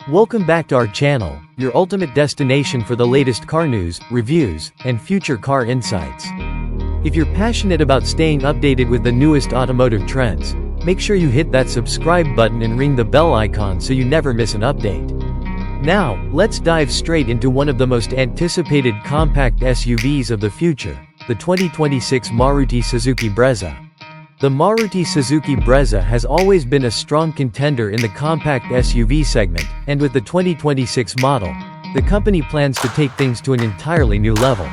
Welcome back to our channel, your ultimate destination for the latest car news, reviews, and future car insights. If you're passionate about staying updated with the newest automotive trends, make sure you hit that subscribe button and ring the bell icon so you never miss an update. Now, let's dive straight into one of the most anticipated compact SUVs of the future, the 2026 Maruti Suzuki Brezza. The Maruti Suzuki Brezza has always been a strong contender in the compact SUV segment, and with the 2026 model, the company plans to take things to an entirely new level.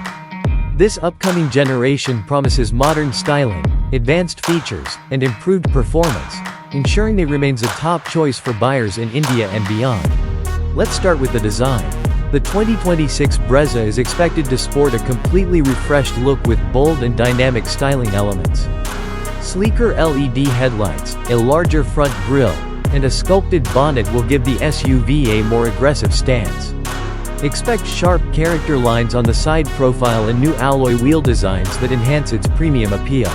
This upcoming generation promises modern styling, advanced features, and improved performance, ensuring it remains a top choice for buyers in India and beyond. Let's start with the design. The 2026 Brezza is expected to sport a completely refreshed look with bold and dynamic styling elements. Sleeker LED headlights, a larger front grille, and a sculpted bonnet will give the SUV a more aggressive stance. Expect sharp character lines on the side profile and new alloy wheel designs that enhance its premium appeal.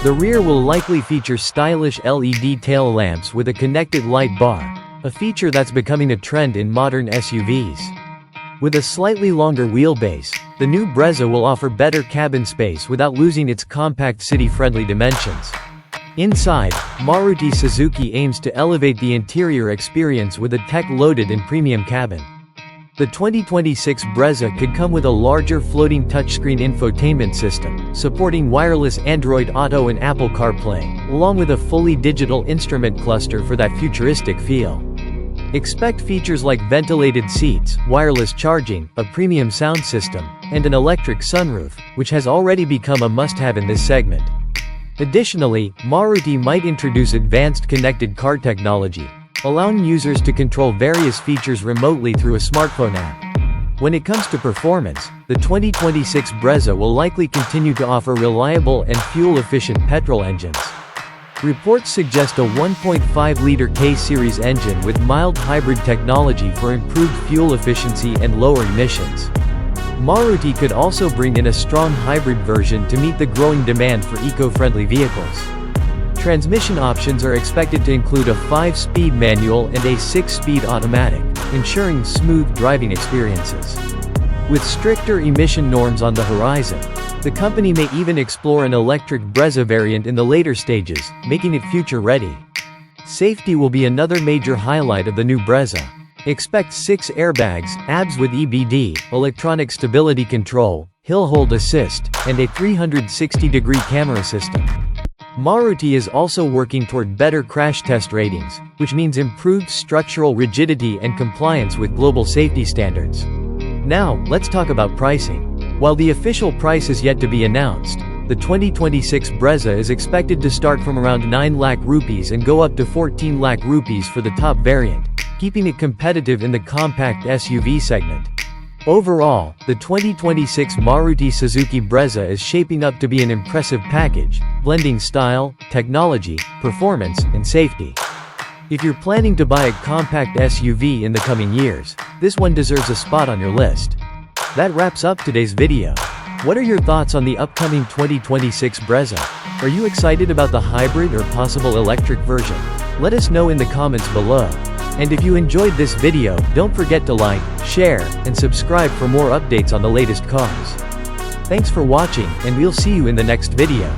The rear will likely feature stylish LED tail lamps with a connected light bar, a feature that's becoming a trend in modern SUVs. With a slightly longer wheelbase, the new Brezza will offer better cabin space without losing its compact city-friendly dimensions. Inside, Maruti Suzuki aims to elevate the interior experience with a tech-loaded and premium cabin. The 2026 Brezza could come with a larger floating touchscreen infotainment system, supporting wireless Android Auto and Apple CarPlay, along with a fully digital instrument cluster for that futuristic feel. Expect features like ventilated seats, wireless charging, a premium sound system, and an electric sunroof, which has already become a must-have in this segment. Additionally, Maruti might introduce advanced connected car technology, allowing users to control various features remotely through a smartphone app. When it comes to performance, the 2026 Brezza will likely continue to offer reliable and fuel-efficient petrol engines. Reports suggest a 1.5-liter K-Series engine with mild hybrid technology for improved fuel efficiency and lower emissions. Maruti could also bring in a strong hybrid version to meet the growing demand for eco-friendly vehicles. Transmission options are expected to include a 5-speed manual and a 6-speed automatic, ensuring smooth driving experiences. With stricter emission norms on the horizon, the company may even explore an electric Brezza variant in the later stages, making it future-ready. Safety will be another major highlight of the new Brezza. Expect 6 airbags, ABS with EBD, electronic stability control, hill hold assist, and a 360-degree camera system. Maruti is also working toward better crash test ratings, which means improved structural rigidity and compliance with global safety standards. Now, let's talk about pricing. While the official price is yet to be announced, the 2026 Brezza is expected to start from around 9 lakh rupees and go up to 14 lakh rupees for the top variant, keeping it competitive in the compact SUV segment. Overall, the 2026 Maruti Suzuki Brezza is shaping up to be an impressive package, blending style, technology, performance, and safety. If you're planning to buy a compact SUV in the coming years, this one deserves a spot on your list. That wraps up today's video. What are your thoughts on the upcoming 2026 Brezza? Are you excited about the hybrid or possible electric version? Let us know in the comments below. And if you enjoyed this video, don't forget to like, share, and subscribe for more updates on the latest cars. Thanks for watching, and we'll see you in the next video.